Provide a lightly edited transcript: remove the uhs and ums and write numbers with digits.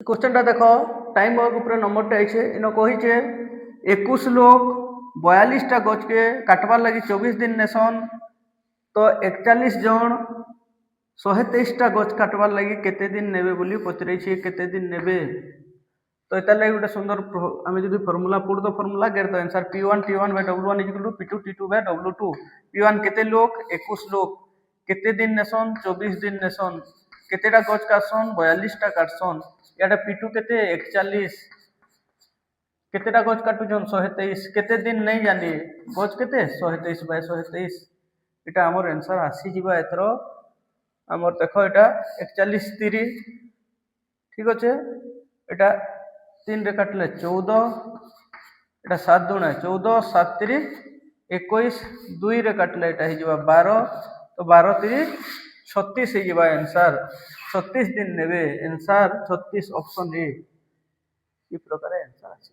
क्वेश्चनटा देख time work ऊपर नंबरटा आइछे इन कहिछे 21 लोग 42टा गछ के काटवार लगी 24 दिन नेसन तो 41 जन 123टा गछ काटवार लगी केते दिन नेबे बोली पचराइछे केते दिन नेबे तो एता लगी गोटे सुंदर आमे जदि formula put the formula get the answer P1 T1 by W1 is equal to P2 T2 by W2 P1 केते लोग 21 लोग केते दिन नेसन 24 दिन नेसन केतेटा गछ काटसन 42टा काटसन याडा P2 केते 41 केतेटा गछ काटुछन 123 केते दिन नहीं जानी गछ केते 123 by 123 एटा हमर आंसर आसी जिबा एथरो हमर देखो एटा 41 30 ठीक अछि एटा 3 रे काटले 14 एटा 7 दुणे 14 7 3 21 2 रे काटले एटा हे जिबा 12 तो 12 3 36 हे जिबा आंसर 36 दिन नेबे आंसर 36 ऑप्शन ए ई प्रकार आंसर अछि।